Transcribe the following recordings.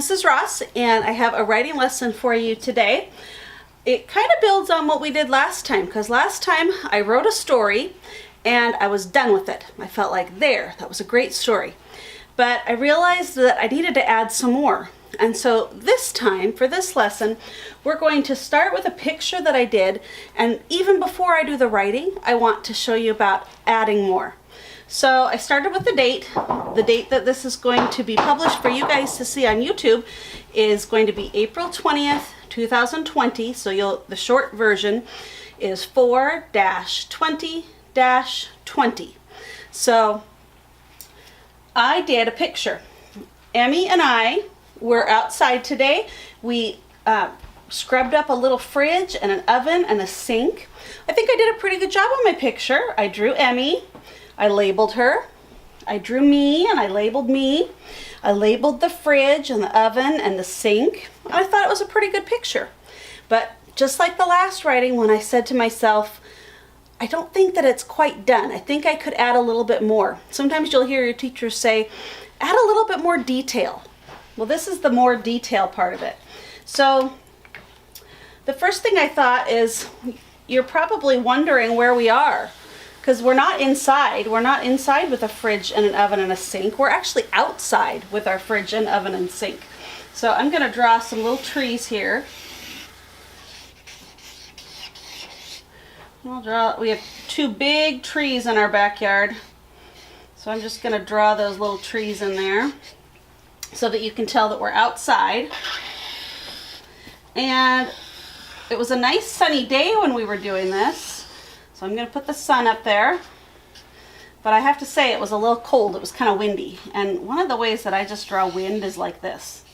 Mrs. Ross, and I have a writing lesson for you today. It kind of builds on what we did last time, because last time I wrote a story and I was done with it. I felt like, that was a great story. But I realized that I needed to add some more. And so this time, for this lesson, we're going to start with a picture that I did, and even before I do the writing, I want to show you about adding more. So I started with the date. The date that this is going to be published for you guys to see on YouTube is going to be April 20th, 2020. So the short version is 4-20-20. So I did a picture. Emmy and I were outside today. We scrubbed up a little fridge and an oven and a sink. I think I did a pretty good job on my picture. I drew Emmy. I labeled her. I drew me and I labeled me. I labeled the fridge and the oven and the sink. I thought it was a pretty good picture. But just like the last writing, when I said to myself, I don't think that it's quite done. I think I could add a little bit more. Sometimes you'll hear your teachers say, add a little bit more detail. Well, this is the more detail part of it. So the first thing I thought is, you're probably wondering where we are. Because we're not inside. We're not inside with a fridge and an oven and a sink. We're actually outside with our fridge and oven and sink. So I'm going to draw some little trees here. We have two big trees in our backyard. So I'm just going to draw those little trees in there so that you can tell that we're outside. And it was a nice sunny day when we were doing this. So I'm going to put the sun up there, but I have to say it was a little cold. It was kind of windy, and one of the ways that I just draw wind is like this.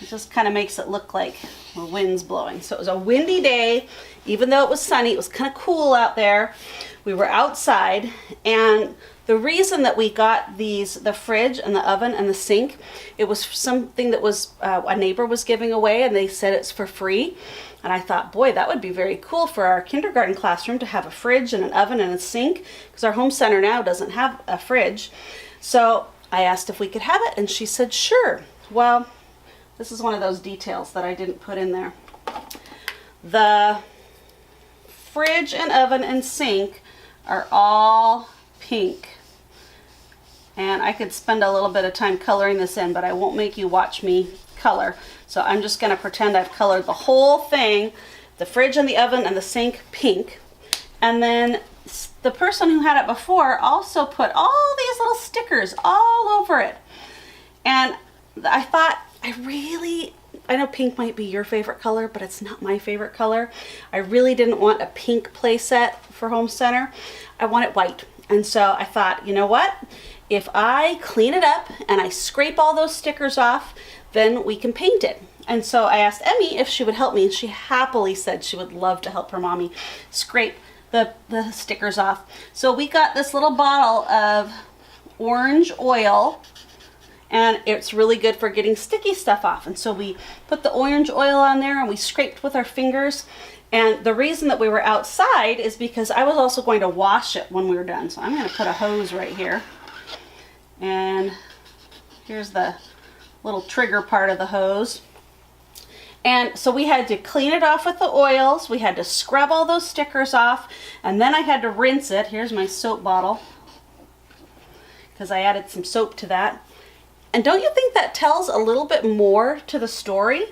It just kind of makes it look like the wind's blowing. So it was a windy day. Even though it was sunny, it was kind of cool out there. We were outside, and the reason that we got the fridge and the oven and the sink, it was something that was a neighbor was giving away, and they said it's for free. And I thought, boy, that would be very cool for our kindergarten classroom to have a fridge and an oven and a sink, because our home center now doesn't have a fridge. So I asked if we could have it, and she said, sure. Well, this is one of those details that I didn't put in there. The fridge and oven and sink are all pink. And I could spend a little bit of time coloring this in, but I won't make you watch me color. So I'm just going to pretend I've colored the whole thing, the fridge and the oven and the sink, pink. And then the person who had it before also put all these little stickers all over it. And I thought, I know pink might be your favorite color, but it's not my favorite color. I really didn't want a pink play set for home center. I want it white. And so I thought, you know what? If I clean it up and I scrape all those stickers off, then we can paint it. And so I asked Emmy if she would help me, and she happily said she would love to help her mommy scrape the stickers off. So we got this little bottle of orange oil, and it's really good for getting sticky stuff off. And so we put the orange oil on there and we scraped with our fingers. And the reason that we were outside is because I was also going to wash it when we were done. So I'm going to put a hose right here. And here's the little trigger part of the hose. And so we had to clean it off with the oils. We had to scrub all those stickers off. And then I had to rinse it. Here's my soap bottle, because I added some soap to that. And don't you think that tells a little bit more to the story?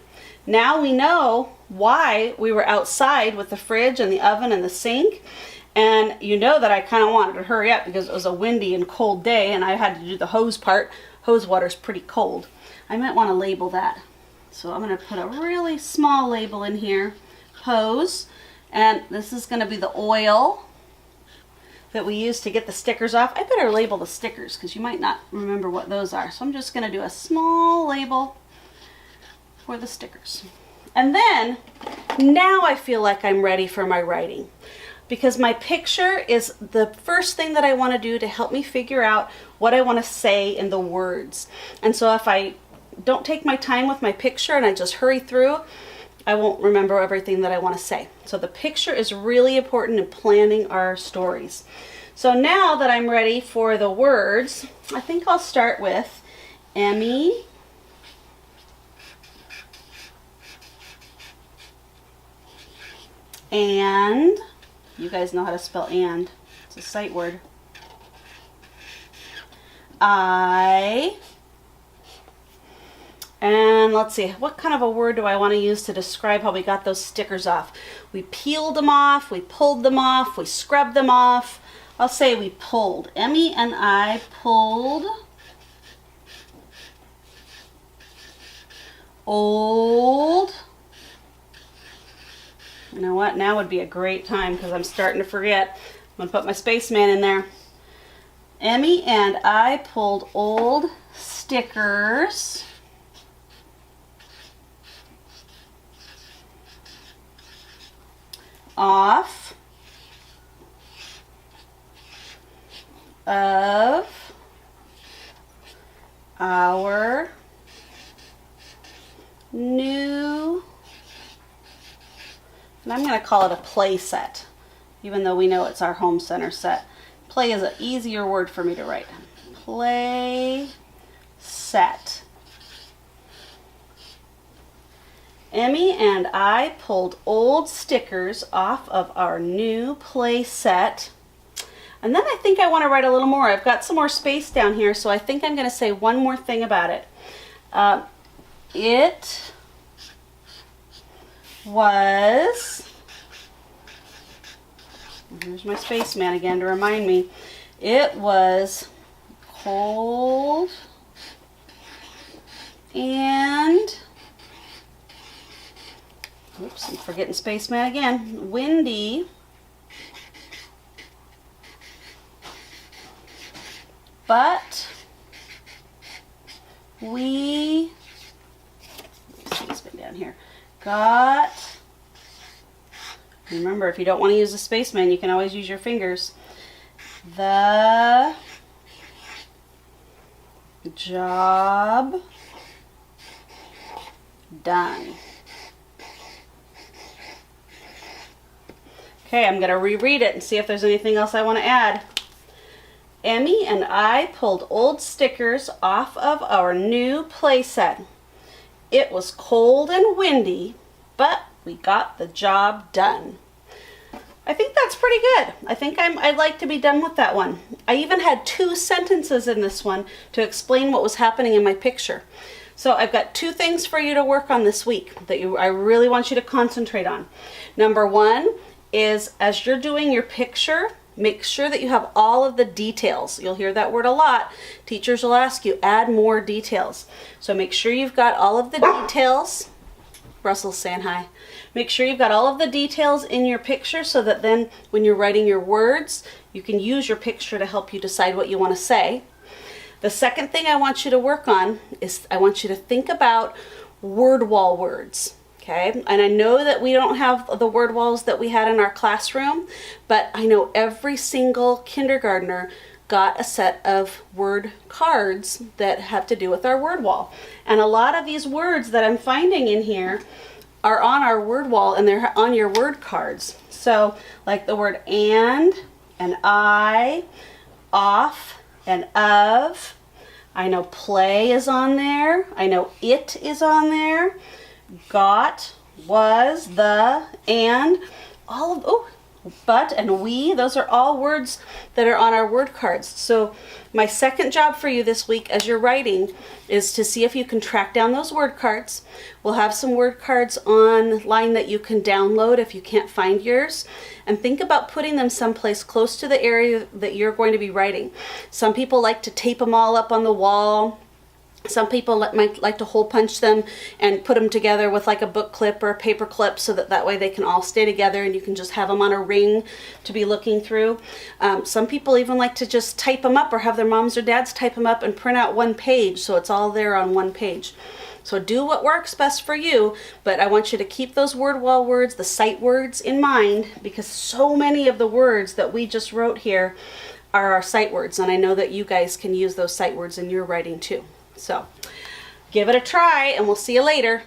Now we know why we were outside with the fridge and the oven and the sink. And you know that I kind of wanted to hurry up because it was a windy and cold day, and I had to do the hose part. Hose water's pretty cold. I might want to label that. So I'm going to put a really small label in here. Hose. And this is going to be the oil that we use to get the stickers off. I better label the stickers because you might not remember what those are. So I'm just going to do a small label for the stickers. And then, now I feel like I'm ready for my writing, because my picture is the first thing that I want to do to help me figure out what I want to say in the words. And so if I don't take my time with my picture and I just hurry through, I won't remember everything that I want to say. So the picture is really important in planning our stories. So now that I'm ready for the words, I think I'll start with Emmy And, you guys know how to spell and. It's a sight word. I. And let's see, what kind of a word do I want to use to describe how we got those stickers off? We peeled them off, we pulled them off, we scrubbed them off. I'll say we pulled. Emmy and I pulled old. You know what? Now would be a great time because I'm starting to forget. I'm going to put my spaceman in there. Emmy and I pulled old stickers off of our new, and I'm going to call it a play set, even though we know it's our home center set. Play is an easier word for me to write. Play set. Emmy and I pulled old stickers off of our new play set. And then I think I want to write a little more. I've got some more space down here, so I think I'm going to say one more thing about it. It was, here's my spaceman again to remind me, it was cold and, oops, I'm forgetting spaceman again, windy, but we, spaceman down here, got, remember, if you don't want to use a spaceman, you can always use your fingers, the job done. Okay, I'm going to reread it and see if there's anything else I want to add. Emmy and I pulled old stickers off of our new play set. It was cold and windy, but we got the job done. I think that's pretty good. I think I'd like to be done with that one. I even had 2 sentences in this one to explain what was happening in my picture. So I've got 2 things for you to work on this week that I really want you to concentrate on. Number 1 is, as you're doing your picture, make sure that you have all of the details. You'll hear that word a lot. Teachers will ask you, add more details. So make sure you've got all of the details. Russell's saying hi. Make sure you've got all of the details in your picture so that then when you're writing your words, you can use your picture to help you decide what you want to say. The second thing I want you to work on is I want you to think about word wall words. Okay, and I know that we don't have the word walls that we had in our classroom, but I know every single kindergartner got a set of word cards that have to do with our word wall. And a lot of these words that I'm finding in here are on our word wall and they're on your word cards. So like the word and I, off and of. I know play is on there. I know it is on there. Got, was, the, and, all of, oh, but and we, those are all words that are on our word cards. So my second job for you this week as you're writing is to see if you can track down those word cards. We'll have some word cards online that you can download if you can't find yours. And think about putting them someplace close to the area that you're going to be writing. Some people like to tape them all up on the wall. Some people might like to hole punch them and put them together with like a book clip or a paper clip so that way they can all stay together and you can just have them on a ring to be looking through. Some people even like to just type them up or have their moms or dads type them up and print out one page so it's all there on one page. So do what works best for you, but I want you to keep those word wall words, the sight words in mind, because so many of the words that we just wrote here are our sight words, and I know that you guys can use those sight words in your writing too. So give it a try and we'll see you later.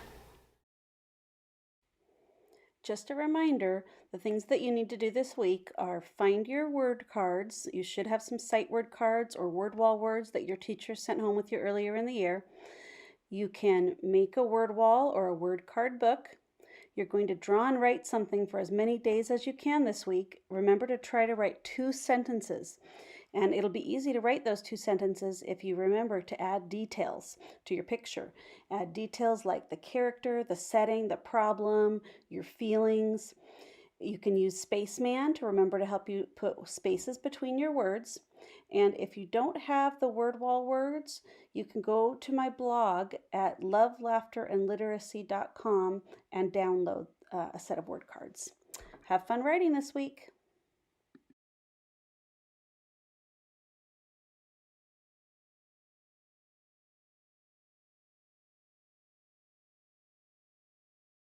Just a reminder, the things that you need to do this week are find your word cards. You should have some sight word cards or word wall words that your teacher sent home with you earlier in the year. You can make a word wall or a word card book. You're going to draw and write something for as many days as you can this week. Remember to try to write 2 sentences. And it'll be easy to write those 2 sentences if you remember to add details to your picture. Add details like the character, the setting, the problem, your feelings. You can use Spaceman to remember to help you put spaces between your words. And if you don't have the word wall words, you can go to my blog at lovelaughterandliteracy.com and download a set of word cards. Have fun writing this week.